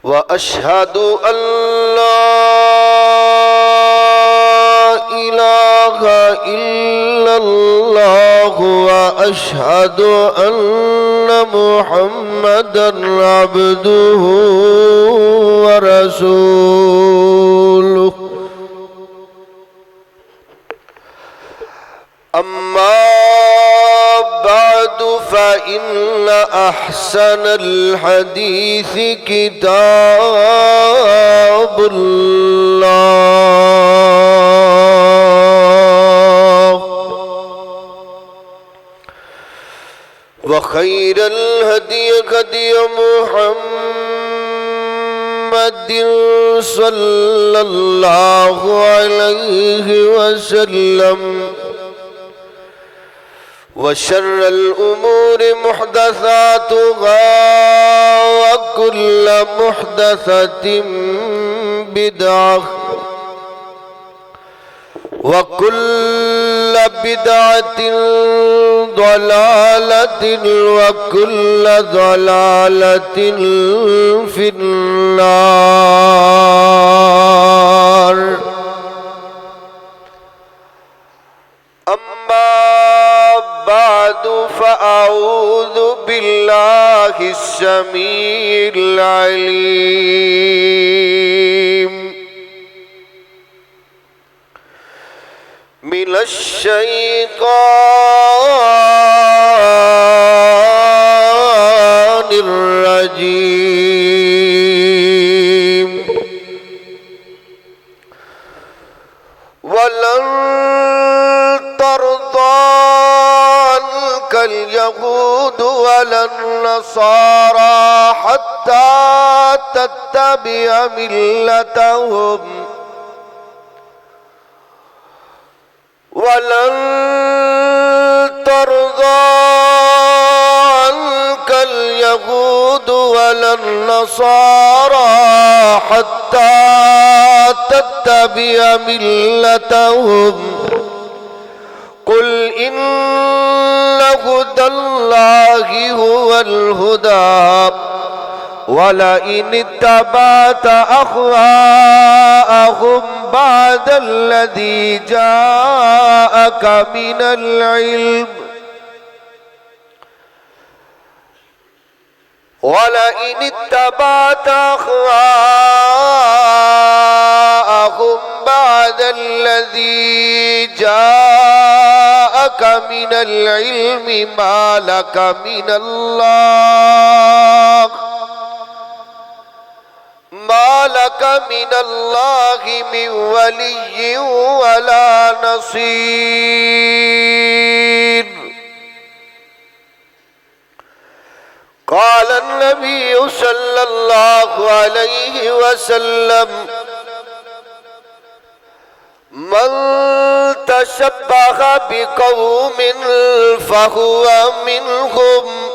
وأشهد أن لا إله إلا الله وأشهد أن محمدا عبده ورسوله أما بعد فإن أحسن الحديث كتاب الله وخير الهدي هدي محمد صلى الله عليه وسلم وشر الأمور محدثاتها وكل محدثة بدعة وكل بدعة ضلالة وكل ضلالة في النار. أما بعد فأعوذ بالله السميع العليم من الشيطان الرجيم. ولن ترضى عنك اليهود ولا النصارى حتى تتبع ملتهم ولن ترضى عنك اليهود ولا النصارى حتى تتبع ملتهم قل إن هدى الله هو الهدى ولئن اتبعت أهواءهم بعد الذي جاءك من العلم ولئن اتبعت أهواءهم بعد الذي جاءك من العلم ما لك من الله من ولي ولا نصير. قال النبي صلى الله عليه وسلم من تشبه بقوم فهو منهم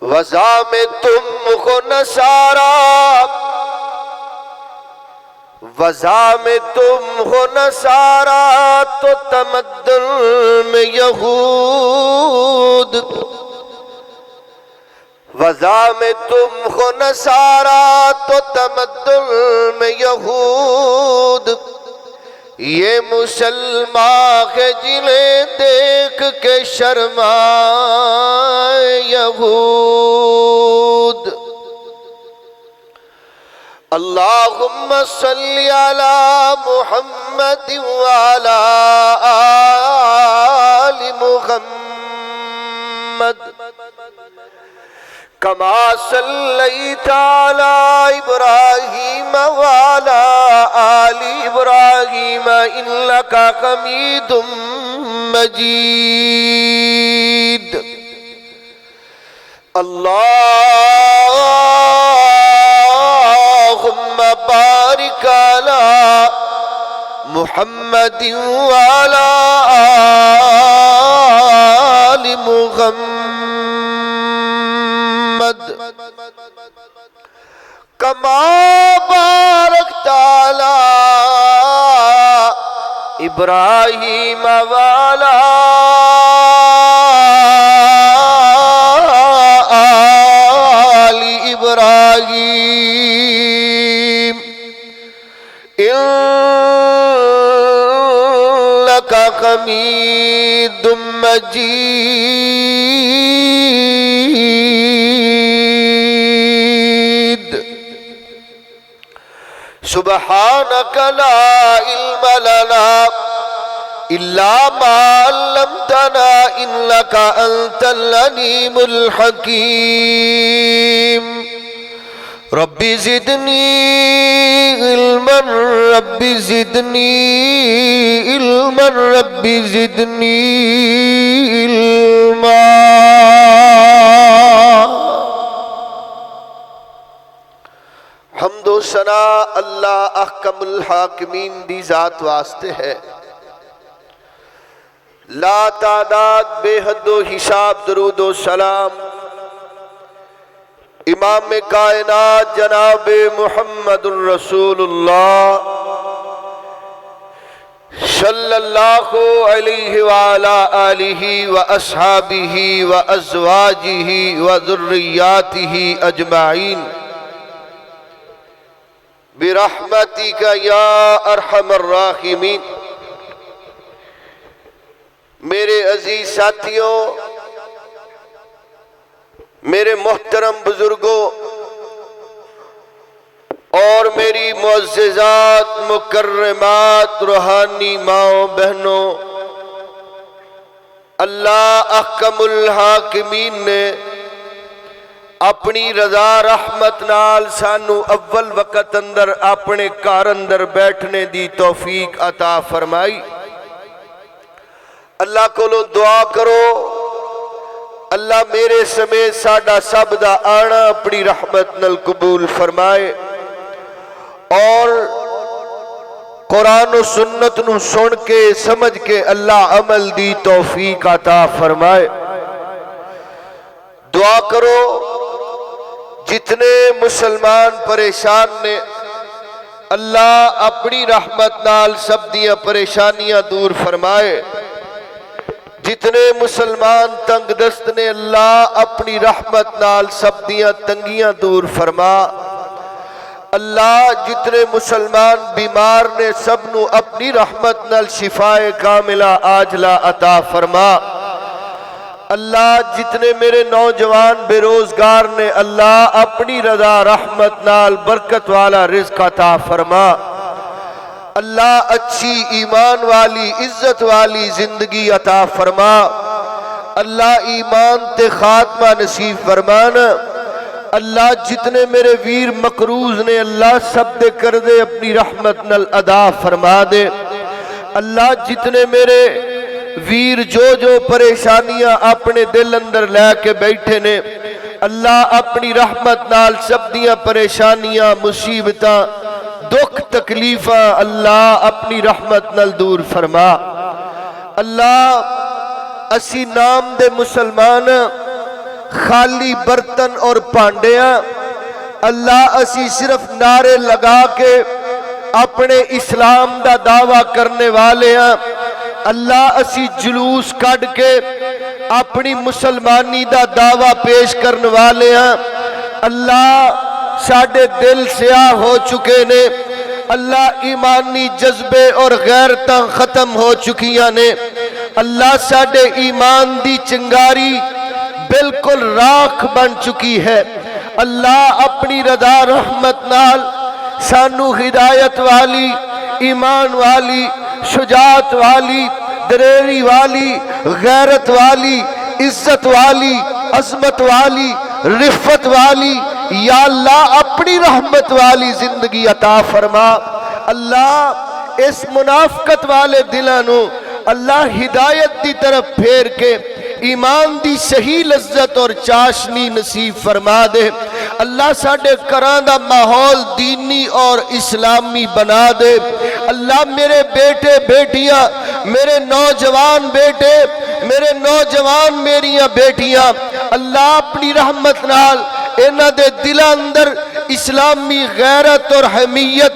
وزعمتم ہو نصارا تو تمدن میں یہود وزعمتم ہو نصارا تو تمدن میں یہود یہ مسلمان ہے جنہیں دیکھ کے شرمائے یہود. اللہم صلی علی محمد وعلی آل محمد کما صلیت علی ابراہیم وعلی آل ابراہیم انک حمید مجید. اللہم بارک علی محمد وعلی آل محمد کما بارکت علی ابراہیم وعلی حميد مجيد سبحانك لا علم لنا إلا ما علمتنا إنك أنت العليم الحكيم رب زدني علما رب زدني علما رب زدني علما حمد و ثنا اللہ احکم الحاکمین دی ذات واسطے ہے، لا تعداد بے حد و حساب درود و سلام امام کائنات جناب محمد الرسول اللہ صلی اللہ علیہ وعلا آلہ واصحابہ وازواجہ وذریاتہ اجمعین برحمتک یا ارحم الراحمین۔ میرے عزیز ساتھیوں، میرے محترم بزرگوں اور میری معززات مکرمات روحانی ماؤں بہنوں، اللہ احکم الحاکمین نے اپنی رضا رحمت نال سانو اول وقت اندر اپنے گھر اندر بیٹھنے دی توفیق عطا فرمائی۔ اللہ کو دعا کرو اللہ میرے سمیت ساڈا سب دا آنا اپنی رحمت نال قبول فرمائے اور قرآن و سنت نو سن کے سمجھ کے اللہ عمل دی توفیق عطا فرمائے۔ دعا کرو جتنے مسلمان پریشان نے اللہ اپنی رحمت نال سب دیاں پریشانیاں دور فرمائے، جتنے مسلمان تنگ دست نے اللہ اپنی رحمت نال سب دیاں تنگیاں دور فرما۔ اللہ جتنے مسلمان بیمار نے سب نو اپنی رحمت نال شفائے کاملہ عاجلہ عطا فرما۔ اللہ جتنے میرے نوجوان بے روزگار نے اللہ اپنی رضا رحمت نال برکت والا رزق عطا فرما۔ اللہ اچھی ایمان والی عزت والی زندگی عطا فرما۔ اللہ ایمان تے خاتمہ نصیب فرمانا۔ اللہ جتنے میرے ویر مقروض نے اللہ سب دے کر دے اپنی رحمت نال ادا فرما دے۔ اللہ جتنے میرے ویر جو پریشانیاں اپنے دل اندر لے کے بیٹھے نے اللہ اپنی رحمت نال سب دیاں پریشانیاں مصیبتاں دکھ تکلیفاں اللہ اپنی رحمت نال دور فرما۔ اللہ اسی نام دے مسلمان خالی برتن اور پانڈیاں اللہ اسی صرف نعرے لگا کے اپنے اسلام دا دعویٰ کرنے والے ہیں، اللہ اسی جلوس کٹ کے اپنی مسلمانی دا دعویٰ پیش کرنے والے ہیں، اللہ ساڑھے دل سیاہ ہو چکے نے، اللہ ایمانی جذبے اور غیرتاں ختم ہو چکیاں نے، اللہ ساڑھے ایمان دی چنگاری بالکل راکھ بن چکی ہے۔ اللہ اپنی رضا رحمت نال سانو ہدایت والی، ایمان والی، شجاعت والی، دریری والی، غیرت والی، عزت والی، عظمت والی، رفت والی یا اللہ اپنی رحمت والی زندگی عطا فرما۔ اللہ اس منافقت والے دلانو اللہ ہدایت دی طرف پھیر کے ایمان دی صحیح لذت اور چاشنی نصیب فرما دے۔ اللہ ساڑھے گھراں دا ماحول دینی اور اسلامی بنا دے۔ اللہ میرے بیٹے بیٹیاں، میرے نوجوان بیٹے، میرے نوجوان میریاں بیٹیاں اللہ اپنی رحمت نال انہاں دے دلاں اندر اسلامی غیرت اور حمیت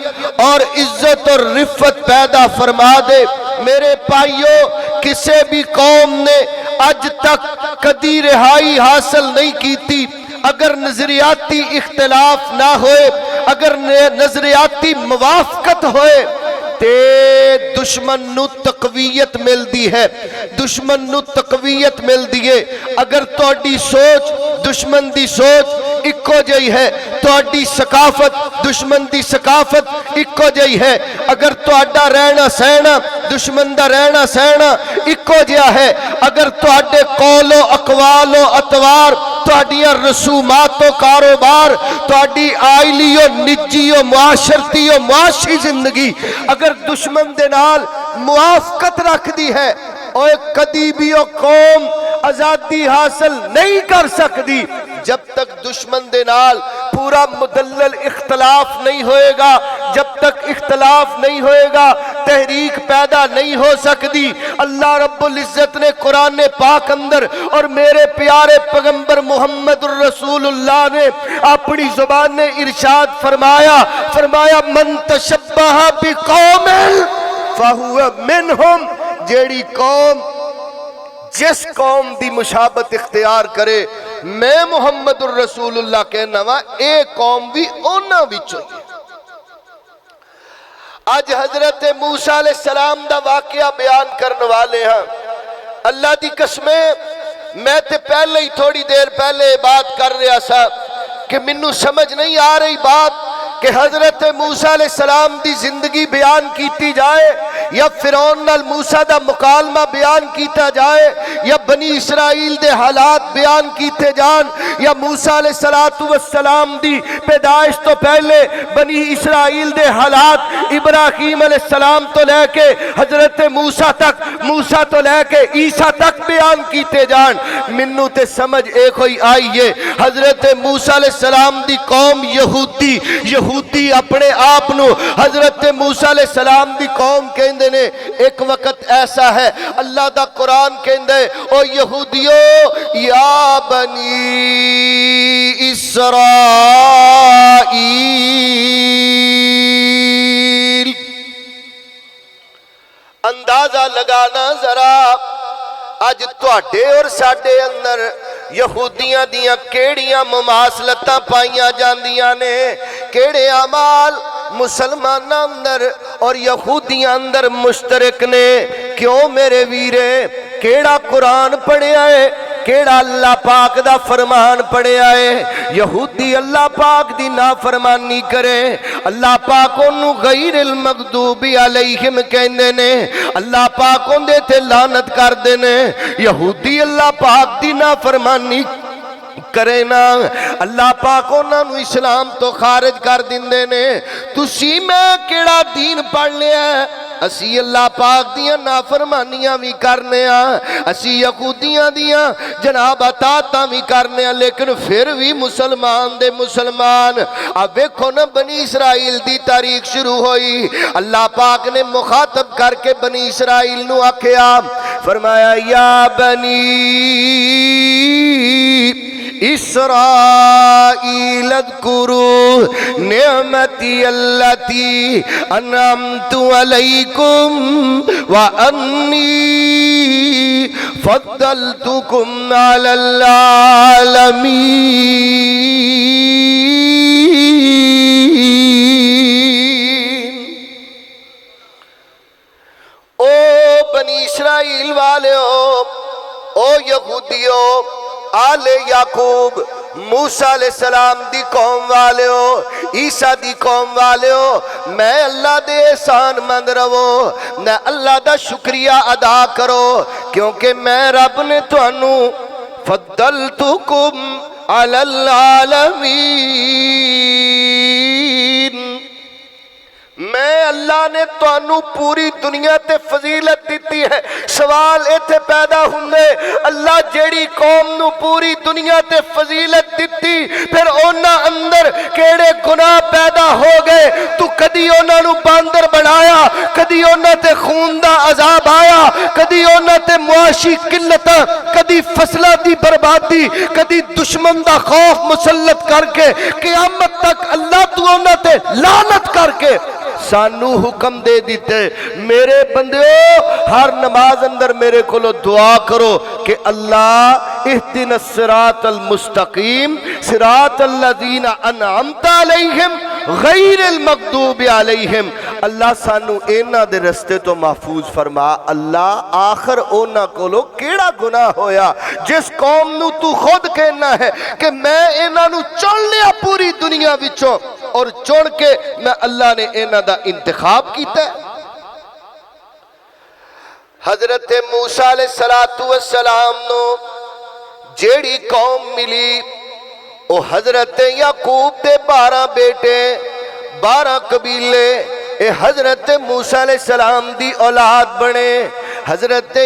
اور عزت اور رفت پیدا فرما دے۔ میرے بھائیو، کسی بھی قوم نے آج تک کدی رہائی حاصل نہیں کیتی اگر نظریاتی اختلاف نہ ہوئے، اگر نظریاتی موافقت ہوئے تے دشمن نو تقویت ملدی ہے، دشمن نو تقویت ملدی ہے۔ اگر تہاڈی سوچ دشمن دی سوچ اکو جئی ہے، تہاڈی ثقافت دشمن دی ثقافت اکو جئی ہے، اگر تہاڈا رہنا سہنا دشمن دا رہنا سہنا اکو جیا ہے، اگر تہاڈے قول و اقوال و اطوار، تہاڈیاں رسومات و کاروبار، تہاڈی آئلی و نجی و معاشرتی و معاشی زندگی اگر دشمن دے نال موافقت رکھ دی ہے، اوے کدی بھی او قوم آزادی حاصل نہیں کر سکتی جب تک دشمن دے نال پورا مدلل اختلاف نہیں ہوئے گا، جب تک اختلاف نہیں ہوئے گا تحریک پیدا نہیں ہو سکتی۔ اللہ رب العزت نے قرآن پاک اندر اور میرے پیارے پیغمبر محمد الرسول اللہ نے اپنی زبان نے ارشاد فرمایا من تشبہ بقوم فہو منہم، جیڑی قوم جس قوم دی مشابت اختیار کرے میں محمد الرسول اللہ کہنا وا اے قوم بھی اونا وچوں ہی۔ آج حضرت موسیٰ علیہ السلام دا واقعہ بیان کرنے والے ہیں۔ اللہ دی قسمیں میں تے پہلے ہی تھوڑی دیر پہلے بات کر رہا سا کہ منو سمجھ نہیں آ رہی بات کہ حضرت موسیٰ علیہ السلام دی زندگی بیان کیتی جائے یا فرعون نال موسیٰ دا مکالمہ بیان کیتا جائے یا بنی اسرائیل دے حالات بیان کیتے جان یا موسیٰ علیہ السلام دی پیدائش تو پہلے بنی اسرائیل دے حالات ابراہیم علیہ السلام تو لے کے حضرت موسیٰ تک، موسیٰ تو لے کے عیسیٰ تک بیان کیتے جان، منو تے سمجھ ایک ہوئی آئیے۔ حضرت موسیٰ علیہ السلام دی قوم یہودی اپنے آپنو حضرت موسیٰ علیہ السلام دی قوم کہندے نے۔ ایک وقت ایسا ہے اللہ دا قرآن کہندے او یہودیو یا بنی اسرائیل، اندازہ لگانا ذرا اج تواڈے اور ساڈے اندر یہودیاں دیاں کیڑیاں مماثلتاں پائیاں جاندیاں نے، کیڑے اعمال مسلماناں اندر اور یہودیاں اندر مشترک نے۔ کیوں میرے ویرے؟ کیڑا قرآن پڑھیا ہے، کیڑا اللہ پاک دا فرمان پڑھیا ہے۔ یہودی اللہ پاک دی نافرمانی کرے، اللہ پاک انہوں غیر المغضوب علیہم کہندے نے، اللہ پاک اندے تے لعنت کر دینے۔ یہودی اللہ پاک دی نافرمانی کرے نا، اللہ پاک انہوں نے اسلام تو خارج کر دیندے نے۔ تسی میں کیڑا دین پڑھ لیا ہے؟ اسی اللہ پاک دیاں نافرمانیاں بھی کرنے ہاں، اسی یہودیاں دیاں جناب اطاعتاں بھی کرنے ہاں، لیکن پھر بھی مسلمان دے مسلمان۔ اب ویکھو نا بنی اسرائیل دی تاریخ شروع ہوئی، اللہ پاک نے مخاطب کر کے بنی اسرائیل نو آکھیا، فرمایا یا بنی اسرائیل اذکروا نعمتی اللتی انعمت علیکم وانی فضلتکم علی العالمین۔ او بنی اسرائیل والے ہو، او یہودیو، آل یعقوب، موسیٰ علیہ السلام دی قوم والے ہو، عیسیٰ دی قوم والے ہو، میں اللہ دے احسان مند رہو، میں اللہ دا شکریہ ادا کرو، کیونکہ میں رب نے تانوں فضلتکم علی العالمین، میں اللہ نے تانوں پوری دنیا تے فضیلت دیتی ہے۔ سوال ایتھے پیدا ہوندے، اللہ جیڑی قوم نو پوری دنیا تے فضیلت دیتی، پھر اونا اندر کیڑے گناہ پیدا ہو گئے؟ تو کدی اونا نو باندر بنایا، کدی اونا تے خون دا عذاب آیا، کدی اونا تے معاشی قلتاں، کدی فصلہ دی بربادی، کدی دشمن دا خوف مسلط کر کے قیامت تک اللہ تو اونا تے لعنت کر کے سانو حکم دے دیتے۔ میرے بندیو ہر نماز اندر میرے کولو دعا کرو کہ اللہ اہدنا الصراط المستقیم صراط الذین انعمت علیہم غیر المغضوب علیہم۔ اللہ سانو اینا دے رستے تو محفوظ فرما۔ اللہ آخر اونا کولو کیڑا گناہ ہویا جس قوم نو تو خود کہنا ہے کہ میں اینا نو چن لیا پوری دنیا وچوں، اور چن کے میں اللہ نے اینا دا انتخاب کیتا ہے۔ حضرت موسیٰ علیہ السلام نو جیڑی قوم ملی او حضرت یعقوب دے 12 بیٹے 12 قبیلے اے حضرت موسیٰ علیہ السلام دی اولاد بنے۔ حضرت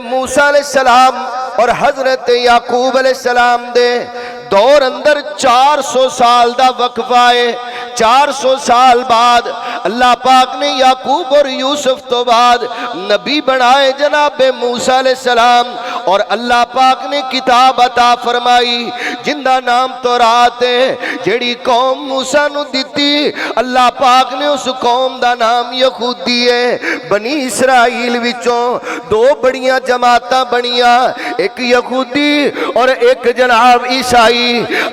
موسیٰ علیہ السلام اور حضرت یعقوب علیہ السلام دے دور اندر 400 سال دا وقفہ ہے۔ 400 سال بعد اللہ پاک نے یعقوب اور یوسف تو بعد نبی بنائے جناب موسیٰ علیہ السلام، اور اللہ پاک نے کتاب عطا فرمائی جن دا نام تورات ہے۔ جیڑی قوم موسیٰ نو دیتی اللہ پاک نے اس قوم دا نام یہودی ہے۔ بنی اسرائیل وچوں 2 بڑیاں جماعتاں بنیاں، ایک یہودی اور ایک جناب عیسائی۔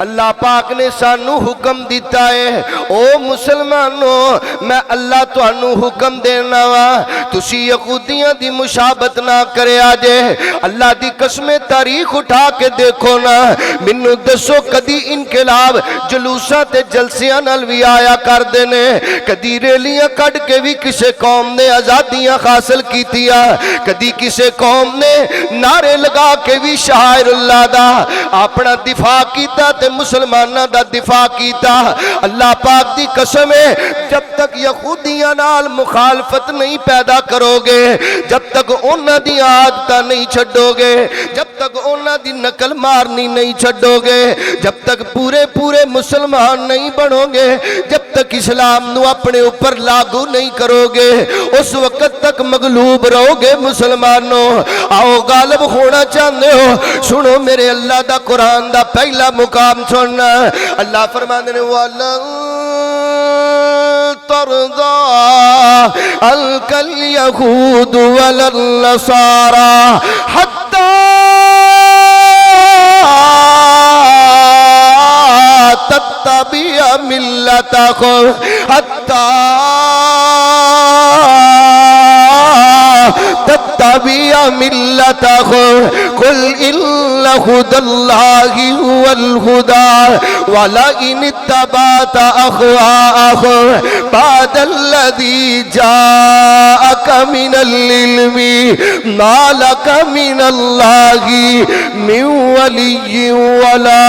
اللہ پاک نے سانو حکم دیتا ہے، او مسلمانوں میں اللہ تو انو حکم دینا وا تسی یہودیاں دی مشابت نہ کرے آجے۔ اللہ دی قسم تاریخ اٹھا کے دیکھو نا، منو دسو کدی انقلاب جلوساں تے جلسیاں نال بھی آیا کر دینے، کدی ریلیاں کٹ کے بھی کسے قوم نے آزادیاں حاصل کیتیا، کدی کسے قوم نے نعرے لگا کے بھی شاعر اللہ دا اپنا دفاع کیتا تے مسلمانہ دا دفاع کیتا۔ اللہ پاک دی قسم ہے جب تک یہودیاں نال مخالفت نہیں پیدا کرو گے، جب تک انہاں دی عادتاں نہیں چھڈو گے، جب تک انہاں دی نقل مارنی نہیں چھڈو گے، جب تک پورے مسلمان نہیں بنو گے، جب تک اسلام نو اپنے اوپر لاگو نہیں کرو گے، اس وقت تک مغلوب رہو گے مسلمانوں۔ آؤ غالب ہونا چاہتے ہو، سنو میرے اللہ دا قرآن دا پہلا مقام سننا۔ اللہ فرماندے نے وَلَن تَرْضَىٰ عَنْكَ الْيَهُودُ وَلَا النَّصَارَىٰ حَتَّىٰ تَتَّبِعَ مِلَّتَهُمْ تَتَّبِعَ مِلَّتَهُمْ قُلْ إِنَّ هُدَى اللَّهِ هُوَ الْهُدَىٰ وَلَئِنِ اتَّبَعْتَ أَهْوَاءَهُمْ بَعْدَ الَّذِي جَاءَكَ مِنَ الْعِلْمِ مَا لَكَ مِنَ اللَّهِ مِنْ وَلِيٍّ وَلَا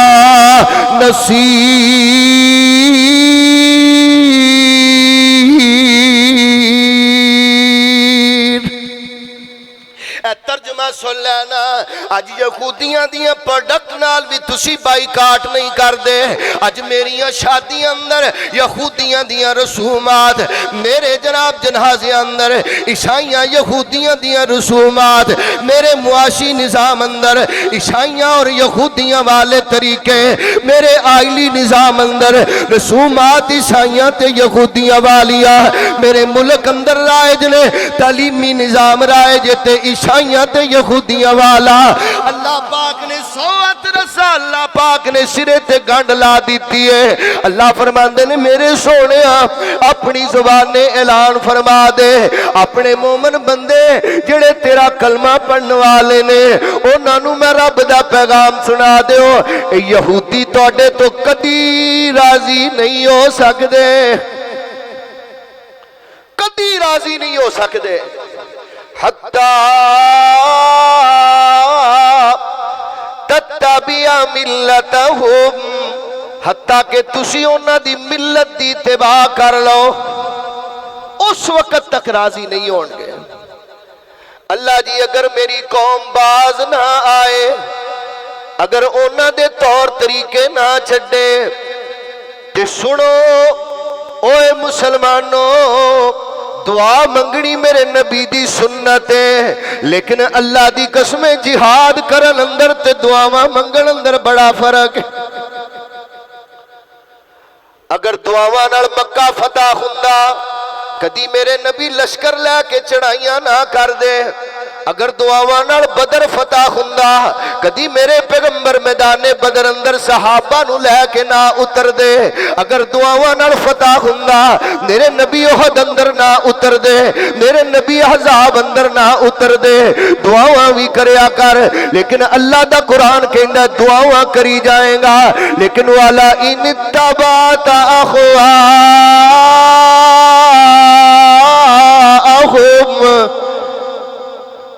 نَصِيرٍ۔ ترجمہ سن لینا، آج یہودیاں دیاں پروڈکٹ نال بھی تسی بائی کاٹ نہیں کر دے۔ آج میریاں شادیاں اندر یہودیاں دیاں رسومات، میرے جناب جنازے اندر عیسائیاں یہودیاں دیاں رسومات، میرے معاشی نظام اندر عیسائیاں اور یہودیاں والے طریقے، میرے آئلی نظام اندر رسومات عیسائیاں تے یہودیاں والیاں، میرے ملک اندر رائج نے تعلیمی نظام رائج تے عیسائیاں تے یہودیاں والا۔ اللہ پاک نے سوت رسا، اللہ پاک نے سرے تے گنڈ لا دیتی ہے۔ اللہ فرماندے نے میرے سونے اپنی زبان نے اعلان فرما دے، اپنے مومن بندے جڑے تیرا کلمہ پڑھنے والے نے انہاں نوں میں رب دا پیغام سنا دیو، یہودی تواڈے تو کدی راضی نہیں ہو سکدے، کدی راضی نہیں ہو سکدے۔ تتبع ملتہم، حتیٰ کہ تسی انہاں دی ملت دی اتباع کر لو، اس وقت تک راضی نہیں ہون گے۔ اللہ جی اگر میری قوم باز نہ آئے، اگر انہاں دے طور طریقے نہ چھڈے، تے سنو اوے مسلمانوں، دعا منگنی میرے نبی دی سنت ہے، لیکن اللہ دی قسم جہاد کرن اندر تے دعاواں منگن اندر بڑا فرق ہے۔ اگر دعاواں نال مکہ فتح ہوندا، کدی میرے نبی لشکر لے کے چڑھائیاں نہ کر دے، اگر دعاواں نال بدر فتح ہوندا کدی میرے پیغمبر میدان بدر اندر صحابہ نو لے کے نہ اتر دے، اگر دعاواں نال فتح ہوندا میرے نبی احد اندر نہ اتر دے، میرے نبی احزاب اندر نہ اتر دے، دعاواں بھی کریا کر، لیکن اللہ دا قرآن کہندا دعاواں کری جائے گا، لیکن والا ان تبات اخواہم،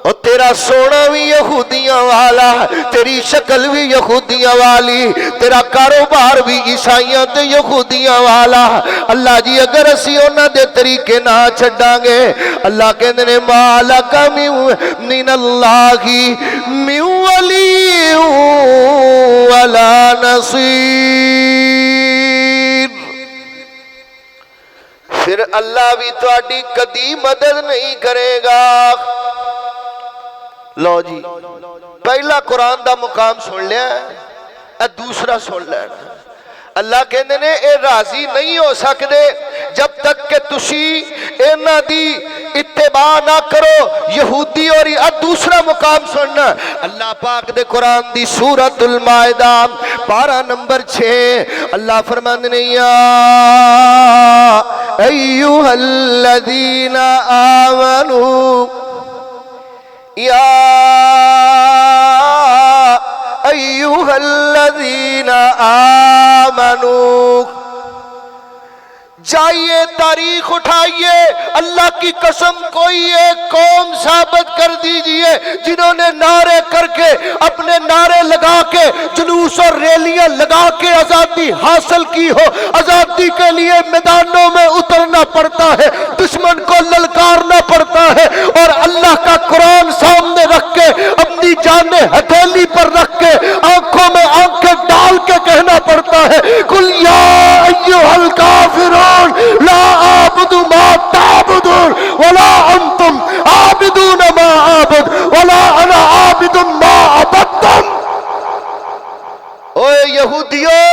اور تیرا سونا بھی یہودیاں والا، تیری شکل بھی یہودیاں والی، تیرا کاروبار بھی عیسائیاں تے یہودیاں والا۔ اللہ جی اگر اسی انہاں دے طریقے نہ چھڈاں گے، اللہ کہندے نے مالک من اللہ من ولی ولا نصیر، پھر اللہ بھی تہاڈی کدی مدد نہیں کرے گا۔ لو جی پہلا قرآن دا مقام سن لیا ہے، دوسرا سن لینا۔ اللہ کہندے نے اے راضی نہیں ہو سکدے جب تک کہ تسی انہاں دی اتباع نہ کرو یہودی، اور دوسرا مقام سننا اللہ پاک دے قرآن دی سورۃ المائدہ پارہ نمبر 6، اللہ فرماندے نے یا ایھا الذین آمنوا، یا ایھا الذین آمنوا، جائیے تاریخ اٹھائیے، اللہ کی قسم کوئی ایک قوم ثابت کر دیجئے جنہوں نے نعرے کر کے، اپنے نعرے لگا کے، جلوس اور ریلیاں لگا کے آزادی حاصل کی ہو۔ آزادی کے لیے میدانوں میں اترنا پڑتا ہے، دشمن کو للکارنا پڑتا ہے، اور اللہ کا قرآن سامنے رکھ کے، اپنی جانیں ہتھیلی پر رکھ کے، آنکھوں میں آنکھیں ڈال کے کہنا پڑتا ہے قل یا ایھا الکافرون لا اعبد ما تعبدون ولا انتم عابدون ما اعبد ولا انا عابد ما عبدتم۔ اوے یہودیوں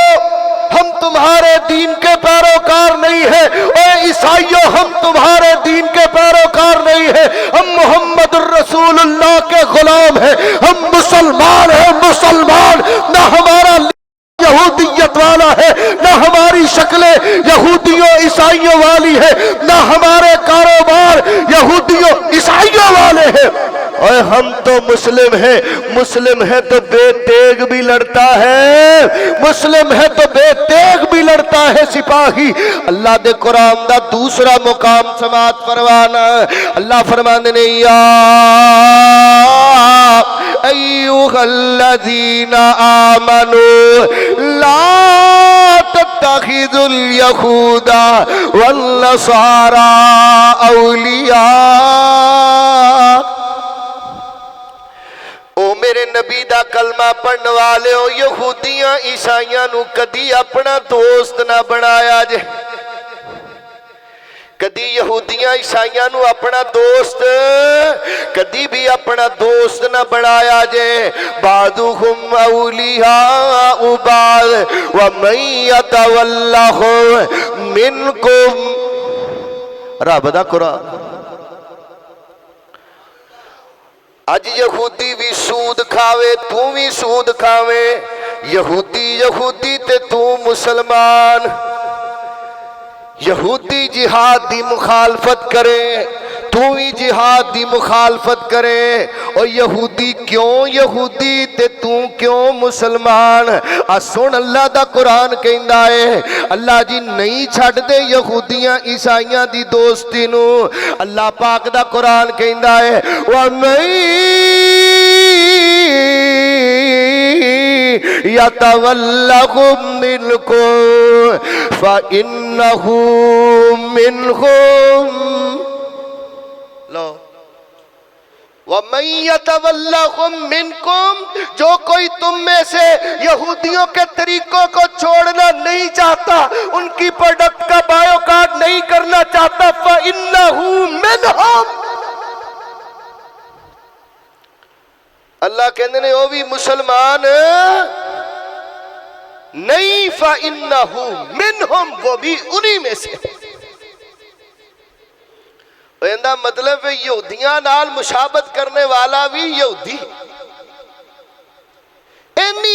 ہم تمہارے دین کے پیروکار نہیں ہیں، اے عیسائیوں ہم تمہارے دین کے پیروکار نہیں ہیں، ہم محمد الرسول اللہ کے غلام ہیں، ہم مسلمان ہیں، مسلمان نہ ہمارا یہودیت والا ہے، نہ ہماری شکلیں یہودیوں عیسائیوں والی ہے، نہ ہمارے کاروبار یہودیوں عیسائیوں والے ہیں، اور ہم تو مسلم ہیں۔ مسلم ہے تو بے تیغ بھی لڑتا ہے، مسلم ہے تو بے تیغ بھی لڑتا ہے سپاہی۔ اللہ دے قرآن دا دوسرا مقام سماعت فرمانا، اللہ فرمانے نے یا ایھا الذین آمنوا لا تتخذوا اليہود والنصارى اولیاء۔ او میرے نبی دا کلمہ پڑھنے والے ہو، یہودیاں عیسائیاں نو کدی اپنا دوست نہ بنایا جے، کدی یہودیاں عیسائیاں نو اپنا دوست کدی بھی اپنا دوست نہ بنایا جے۔ بعضهم اولیاء بعض ومن یتولہم منکم، رب دا قرآن۔ اج یہودی بھی سود کھاوے تو بھی سود کھاوے، یہودی یہودی تے تو مسلمان، یہودی جہاد دی مخالفت کرے تو ہی جہاد دی مخالفت کرے، اور یہودی کیوں یہودی تے تو کیوں مسلمان۔ سن اللہ دا قرآن کہندا ہے اللہ جی نہیں چھڈ دے یہودیاں عیسائیاں دی دوستی نو۔ اللہ پاک دا قرآن کہندا ہے وَمَن يَتَوَلَّهُم مِّنكُمْ فَإِنَّهُ مِنْهُمْ۔ لو وَمَن يَتَوَلَّهُم مِّنكُمْ، جو کوئی تم میں سے یہودیوں کے طریقوں کو چھوڑنا نہیں چاہتا، ان کی پروڈکٹ کا بائیو کارڈ نہیں کرنا چاہتا، فَإِنَّهُ مِنْهُمْ۔ اللہ کہنے نے وہ بھی مسلمان نہیں، فَإِنَّهُ مِنْهُمْ، وہ بھی انہی میں سے۔ ਇਹਦਾ ਮਤਲਬ ਹੈ ਯਹੂਦੀਆਂ ਨਾਲ ਮੁਸ਼ਾਬਤ ਕਰਨੇ ਵਾਲਾ ਵੀ ਯਹੂਦੀ। ਇੰਨੀ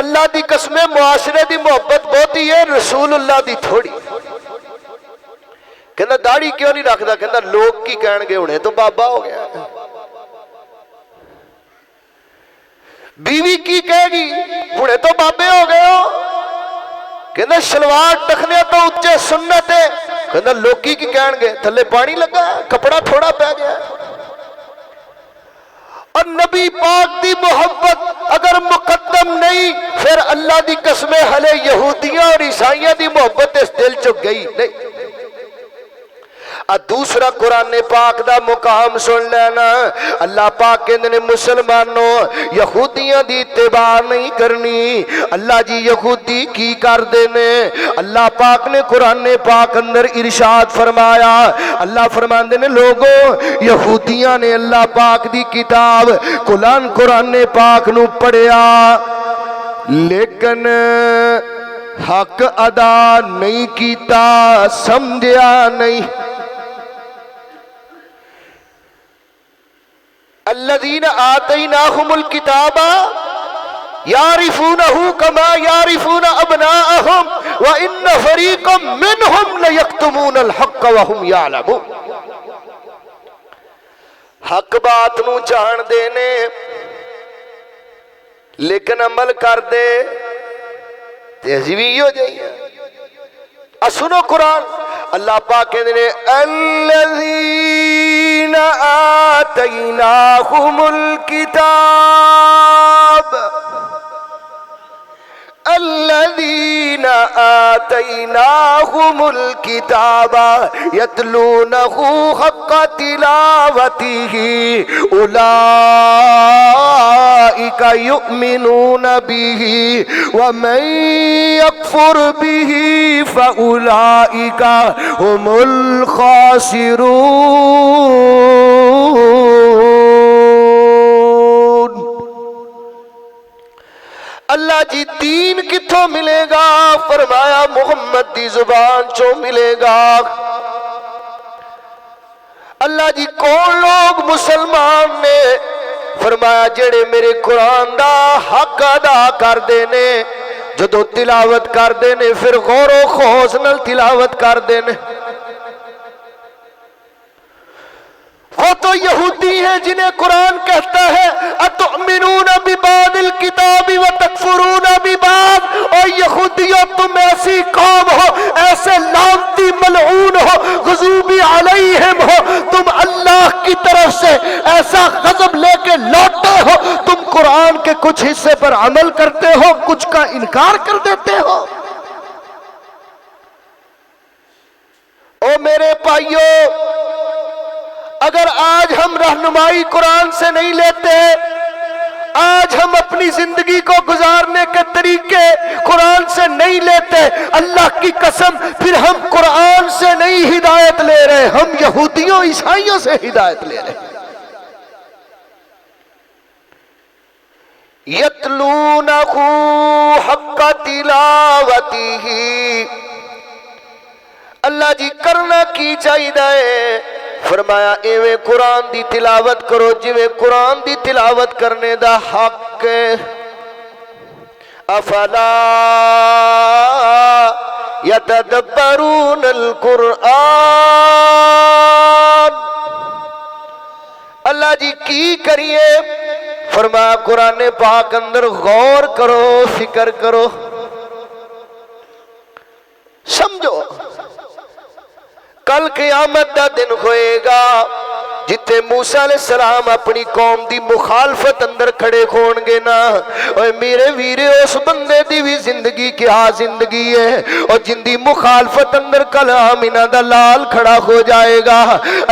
اللہ دی قسم معاشرے دی محبت بہتی ہے رسول اللہ دی تھوڑی. کہنا داڑھی کیوں نہیں رکھدا؟ کہنا لوگ کی کہن گے ہنے تو بابا ہو گیا. بیوی کی کہے گی ہنے تو بابے ہو گئے ہو. کہنا شلوار ٹکنے تو اچے سنت ہے. کہنا لوکی کی کہن گے تھلے پانی لگا ہے کپڑا تھوڑا پہ گیا. اور نبی پاک دی محبت اگر مقدم نہیں پھر اللہ دی قسمیں ہلے یہودیاں اور عیسائیاں دی محبت اس دل چ گئی نہیں. دوسرا قرآن پاک دا مقام سن لینا. اللہ پاک کہندے نے مسلمانوں یہودیاں دی اتباع نہیں کرنی. اللہ جی یہودی کی کر دینے؟ اللہ پاک نے قرآن پاک اندر ارشاد فرمایا. اللہ فرماندے نے لوگوں یہودیاں نے اللہ پاک دی کتاب قرآن پاک نو پڑھیا لیکن حق ادا نہیں کیتا سمجھیا نہیں. الذین آتیناہم الکتاب یعرفونہ کما یعرفون ابناءہم وان فریقا منہم لیکتمون الحق وہم یعلمون. حق بات نو جان دینے لیکن عمل کر دے تہذیبی ہو جائیے. سنو قرآن اللہ پاک کہتے ہیں الذین آتیناہم الکتاب الذین آتیناہم الکتاب یتلونہ حق تلاوتہ اولئک یؤمنون بہ ومن یکفر بہ فاولئک هم الخاسرون. اللہ جی دین کتھوں ملے گا؟ فرمایا محمد دی زبان چوں ملے گا. اللہ جی کون لوگ مسلمان نے؟ فرمایا جڑے میرے قرآن دا حق ادا کر دینے جدو تلاوت کر دینے پھر غور و خوض نال تلاوت کر دینے. وہ تو یہودی ہیں جنہیں قرآن کہتا ہے اتؤمنون ببعض الکتاب وتکفرون ببعض. اور یہودیوں تم ایسی قوم ہو ایسے لعنتی ملعون ہو غضوب علیہم ہو تم اللہ کی طرف سے ایسا غضب لے کے لوٹے ہو تم قرآن کے کچھ حصے پر عمل کرتے ہو کچھ کا انکار کر دیتے ہو. او میرے بھائیو اگر آج ہم رہنمائی قرآن سے نہیں لیتے آج ہم اپنی زندگی کو گزارنے کے طریقے قرآن سے نہیں لیتے اللہ کی قسم پھر ہم قرآن سے نہیں ہدایت لے رہے ہم یہودیوں عیسائیوں سے ہدایت لے رہے. یتلونہ حق تلاوتہ. اللہ جی کرنا کی چاہیے؟ فرمایا ایویں قرآن دی تلاوت کرو جویں قرآن دی تلاوت کرنے دا حق. افلا یتدبرون القرآن. اللہ جی کی کریے؟ فرمایا قرآن پاک اندر غور کرو فکر کرو سمجھو. کل قیامت دا دن ہوئے گا جتے موسیٰ علیہ السلام اپنی قوم دی مخالفت اندر کھڑے کھون گے نا. اور میرے ویرے اس بندے دی بھی زندگی کیا زندگی ہے اور جن دی مخالفت اندر کل آمینہ دا لال کھڑا ہو جائے گا.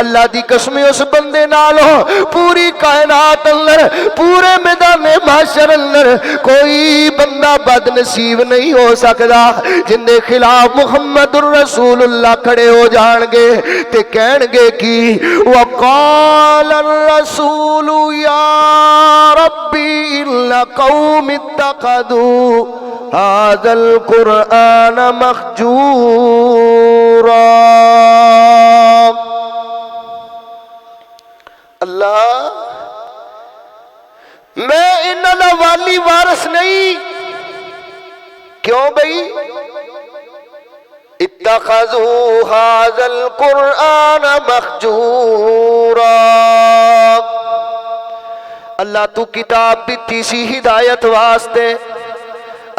اللہ دی قسم اس بندے نالو پوری کائنات اندر پورے میدان محشر اندر کوئی بندہ بد نصیب نہیں ہو سکتا جن دے خلاف محمد الرسول اللہ کھڑے ہو جان گے تے کہن گے کی وقال الرسول یا ربی ان قوم اتخذوا هذا القرآن مہجورا. اللہ میں انہاں دا والی وارث نہیں کیوں بھئی؟ اتخذوا هذا القرآن مہجورا، اللہ تو کتاب دیتی سی ہدایت واسطے،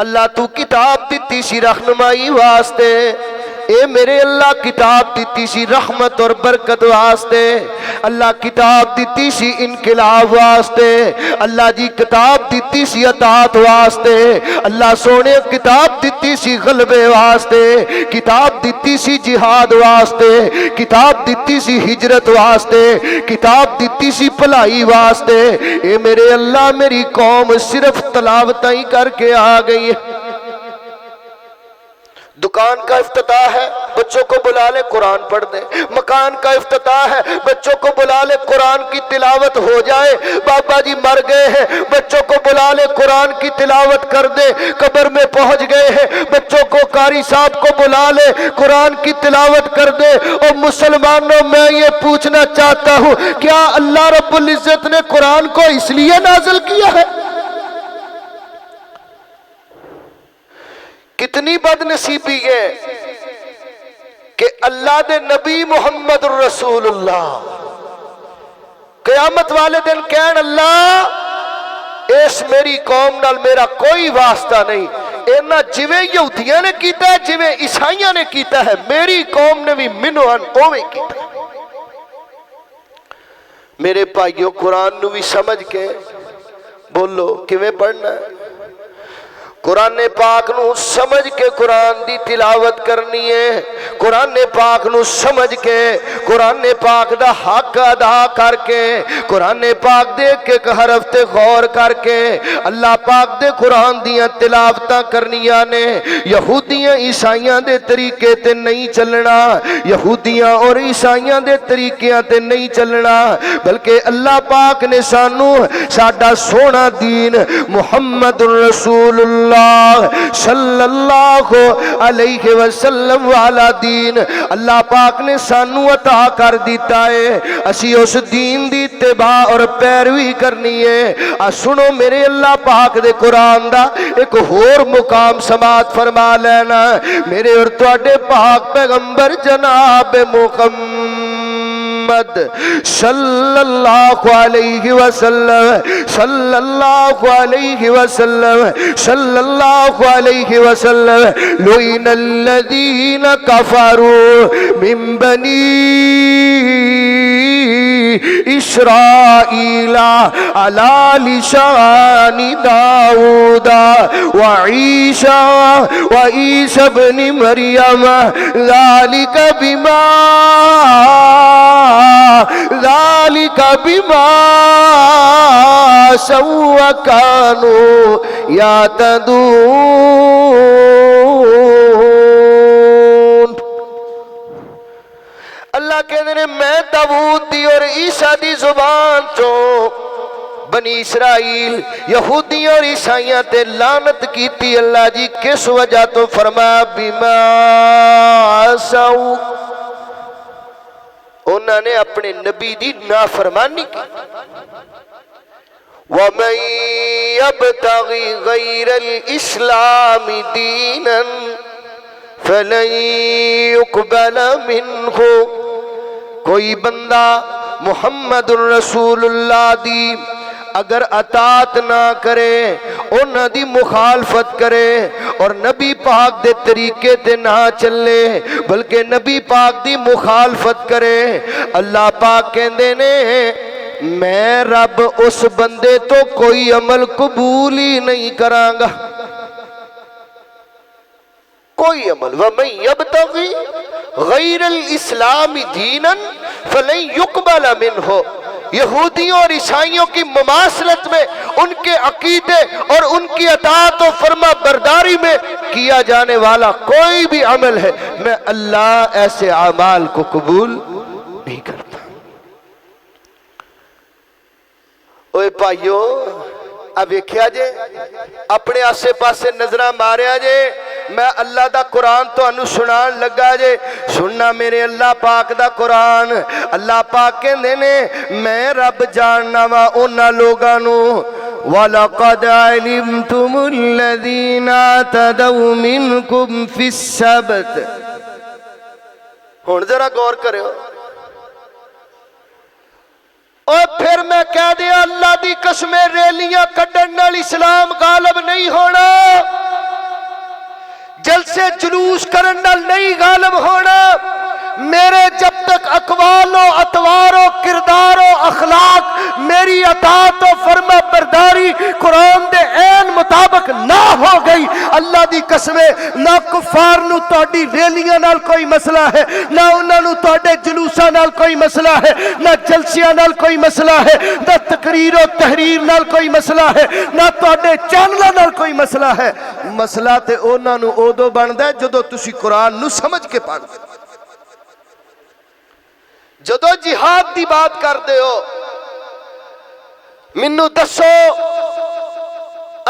اللہ تو کتاب دیتی سی رہنمائی واسطے، اے میرے اللہ کتاب دیتی سی رحمت اور برکت واسطے، اللہ کتاب دیتی سی انقلاب واسطے، اللہ جی کتاب دیتی سی اطاعت واسطے، اللہ سونے کتاب دیتی سی غلبے واسطے، کتاب دیتی سی جہاد واسطے، کتاب دیتی سی ہجرت واسطے، کتاب دیتی سی بھلائی واسطے۔ اے میرے اللہ میری قوم صرف تلاوتیں ہی کر کے آ گئی ہے۔ دکان کا افتتاح ہے، بچوں کو بلا لے قرآن پڑھ دیں۔ مکان کا افتتاح ہے، بچوں کو بلا لے قرآن کی تلاوت ہو جائے۔ بابا جی مر گئے ہیں، بچوں کو بلا لے قرآن کی تلاوت کر دے۔ قبر میں پہنچ گئے ہیں، بچوں کو قاری صاحب کو بلا لے قرآن کی تلاوت کر دے۔ اور مسلمانوں میں یہ پوچھنا چاہتا ہوں، کیا اللہ رب العزت نے قرآن کو اس لیے نازل کیا ہے؟ کتنی بد نصیبی ہے کہ اللہ دے نبی محمد الرسول اللہ قیامت والے دن کہن اللہ اس میری قوم نال میرا کوئی واسطہ نہیں، اینا جویں یہودیاں نے کیتا ہے جویں عیسائیاں نے کیتا ہے، میری قوم نے بھی منوان اوے کیتا ہے۔ میرے بھائیوں قرآن نو بھی سمجھ کے بولو کیویں پڑھنا ہے؟ قرآن پاک نو سمجھ کے قرآن دی تلاوت کرنی ہے، قرآن پاک نو سمجھ کے قرآن پاک دا حق ادا کر کے، قرآن پاک دیکھ کے حرف تے غور کر کے اللہ پاک دے قرآن دیاں تلاوتاں کرنیاں نے۔ یہودیاں عیسائیاں دے طریقے تے نہیں چلنا، یہودیاں اور عیسائیاں دے طریقیاں تے نہیں چلنا، بلکہ اللہ پاک نے سانو ساڈا سونا دین محمد رسول اللہ صلی اللہ علیہ وسلم والا دین اللہ پاک نے سانو عطا کر دیتا ہے، اسی اس دین دی اتباع اور پیروی کرنی ہے۔ سنو میرے اللہ پاک دے قرآن دا ایک اور مقام سماعت فرما لینا، میرے اور تواڈے پاک پیغمبر جناب محمد صلی اللہ علیہ وسلم صلی اللہ علیہ وسلم صلی اللہ علیہ وسلم لعن الذین کفروا من بنی اسرائیل علی لسان داؤد وعیسی ابن مریم ذالک بما عصوا وکانوا یعتدون۔ اللہ کہتے ہیں میں داؤد دی اور عیسیٰ دی زبان چوں بنی اسرائیل یہودیوں اور عیسائیاں تے لعنت کیتی۔ اللہ جی کس وجہ تو فرمایا بما عصوا، انہوں نے اپنے نبی دی نافرمانی کی۔ وَمَن يَبْتَغِ غَيْرَ الْإِسْلَامِ دِينًا فَلَن يُقْبَلَ مِنْهُ، کوئی بندہ محمد الرسول اللہ دی اگر اطاعت نہ کرے، انہاں دی مخالفت کرے اور نبی پاک دے طریقے تے نہ چلے بلکہ نبی پاک دی مخالفت کرے، اللہ پاک کہندے نے میں رب اس بندے تو کوئی عمل قبول ہی نہیں کراں گا، کوئی عمل۔ وَمَن يَبْتَغِ غَيْرَ الْإِسْلَامِ دِينًا فَلَن يُقْبَلَ مِنْهُ، یہودیوں اور عیسائیوں کی مماثلت میں ان کے عقیدے اور ان کی اطاعت و فرما برداری میں کیا جانے والا کوئی بھی عمل ہے، میں اللہ ایسے اعمال کو قبول نہیں کرتا۔ اوے بھائیو اب ویکھیا جے اپنے آسے پاسے نظراں ماریا جے، میں اللہ دا قرآن تو انو سنان لگا جے، سننا میرے اللہ پاک دا قرآن۔ اللہ پاک کہندے نے میں رب جاننا وا انہاں لوگاں نو وَلَقَدْ عَلِمْتُمُ الَّذِينَ اعْتَدَوْا مِنْكُمْ فِي السَّبْتِ. ہن ذرا غور کرو. اور پھر میں کہہ دیا اللہ دی قسمیں ریلیاں کڈن نال اسلام غالب نہیں ہونا، جلسے جلوس کرن نال نہیں غالب ہونا. میرے جب تک اقوال و اطوار و کردار و اخلاق میری اطاعت و فرما برداری قرآن دے عین مطابق نہ ہو گئی، اللہ دی قسمیں نہ کفار نو تہاڈی ریلیاں نال کوئی مسئلہ ہے، نہ انہاں نو تہاڈے جلوساں نال کوئی مسئلہ ہے، نہ جلسیاں نال کوئی مسئلہ ہے، نہ تقریر و تحریر نال کوئی مسئلہ ہے، نہ تہاڈے چینلاں نال کوئی مسئلہ ہے. مسئلہ تے انہاں نو اودوں بندا ہے جدوں تسی قرآن نو سمجھ کے پڑھدے. جدو جہاد دی بات کر دے ہو، منو دسو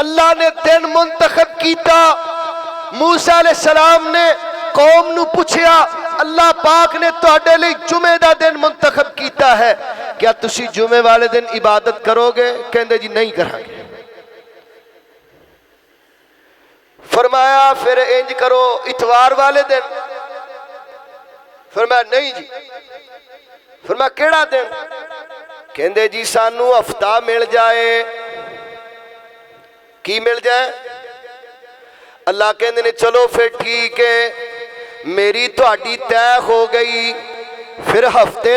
اللہ نے دن منتخب کیتا. موسیٰ علیہ السلام نے قوم نو پوچھیا اللہ پاک نے تہاڈے لئی جمعے دا دن منتخب کیتا ہے، کیا تسی جمعے والے دن عبادت کرو گے؟ کہندے جی نہیں کراں گے. فرمایا پھر انج کرو اتوار والے دن. فرمایا نہیں جی. فرمایا کیڑا دن؟ کہندے جی سانو ہفتہ مل جائے. کی مل جائے؟ اللہ کہندے نے چلو پھر ٹھیک ہے، میری تہاڈی طے ہو گئی. پھر ہفتے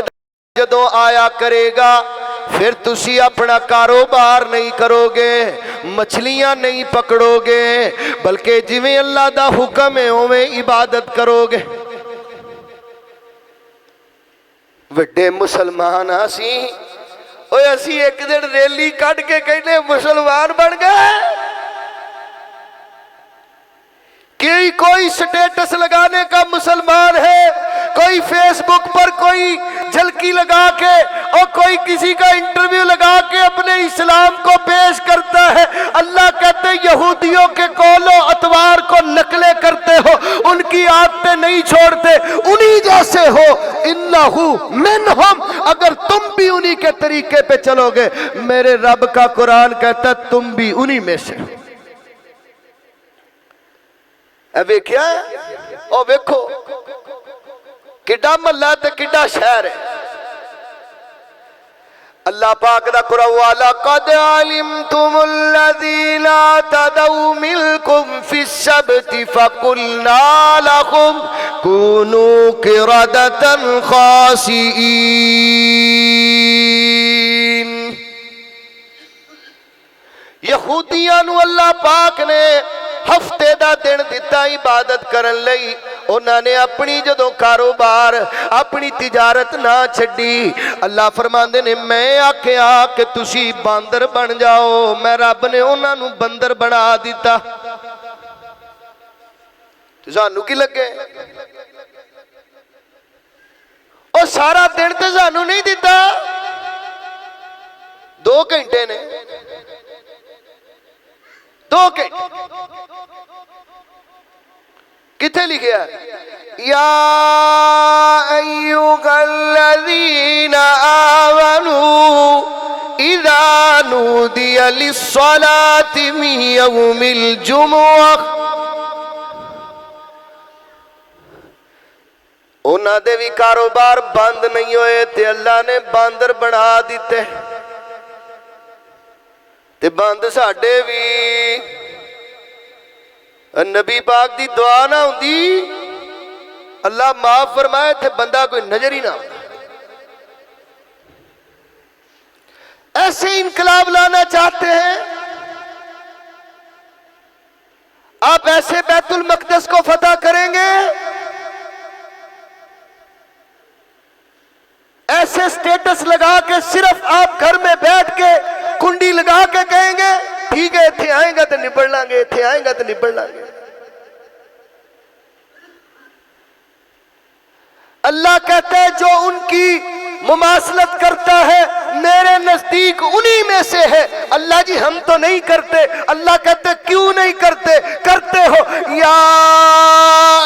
جدوں آیا کرے گا پھر تسی اپنا کاروبار نہیں کرو گے، مچھلیاں نہیں پکڑو گے، بلکہ جویں اللہ دا حکم ہے اوویں عبادت کرو گے. وڈے مسلمان اسی اوے اسی ایک دن ریلی کٹ کے کہنے مسلمان بن گئے. کوئی سٹیٹس لگانے کا مسلمان ہے، کوئی فیس بک پر کوئی جھلکی لگا کے اور کوئی کسی کا انٹرویو لگا کے اپنے اسلام کو پیش کرتا ہے. اللہ کہتے یہودیوں کے قول و اطوار کو نقلیں کرتے ہو، ان کی عادتیں نہیں چھوڑتے، انہی جیسے ہو. انہو منہم، اگر تم بھی انہی کے طریقے پہ چلو گے، میرے رب کا قرآن کہتا ہے تم بھی انہی میں سے. ابھی کیا ہے او ویکھو کڈا محلہ تے کڈا شہر ہے. اللہ پاک دا قرآن وَلَقَدْ عَلِمْتُمُ الَّذِينَ اعْتَدَوْا مِنْكُمْ فِي السَّبْتِ فَقُلْنَا لَهُمْ كُونُوا قِرَدَةً خَاسِئِينَ. یہودیاں نو اللہ پاک نے ہفتے دا دن دیتا عبادت کرن لئی. انہاں نے اپنی جدوں کاروبار اپنی تجارت نہ چھڈی. اللہ فرماندے نے میں آکھیا کہ تسی باندر بن جاؤ، میں رب نے انہاں نو بندر بنا دیتا. سانو کی لگے او سارا دن تے سانو نہیں دیتا، 2 گھنٹے نے، 2 گھنٹے. کتھے لکھیا یا ایھا الذین آمنوا اذا نودی للصلاۃ من یوم الجمعہ. انہاں دے بھی کاروبار بند نہیں ہوئے تے اللہ نے باندر بنا دیتے. تے بند ساڈے بھی نبی پاک دی دعا نہ ہوندی اللہ معاف فرمائے تھے بندہ کوئی نظر ہی نہ ہوتا. ایسے انقلاب لانا چاہتے ہیں آپ؟ ایسے بیت المقدس کو فتح کریں گے؟ ایسے سٹیٹس لگا کے صرف آپ گھر میں بیٹھ کے کنڈی لگا کے کہیں گے ٹھیک ہے اتھے آئیں گا تو نبڑ لیں گے، اتھے آئیں گا تو نبڑ لیں گے؟ اللہ کہتا ہے جو ان کی مماثلت کرتا ہے میرے نزدیک انہی میں سے ہے. اللہ جی ہم تو نہیں کرتے. اللہ کہتے کیوں نہیں کرتے؟ کرتے ہو. یا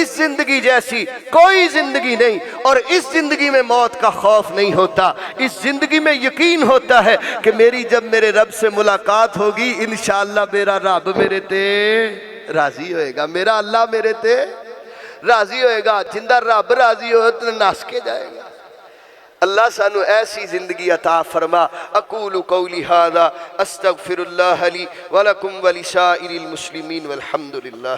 اس زندگی جیسی کوئی زندگی نہیں، اور اس زندگی میں موت کا خوف نہیں ہوتا، اس زندگی میں یقین ہوتا ہے کہ میری جب میرے رب سے ملاقات ہوگی انشاءاللہ میرا رب میرے تے راضی ہوئے گا، میرا اللہ میرے تے راضی ہوئے گا، جندہ رب راضی ہوئے تو ناس کے جائے گا۔ اللہ سانو ایسی زندگی عطا فرما۔ اقول قولی ھذا استغفر اللہ لی ولکم ولسائر المسلمین والحمد للہ۔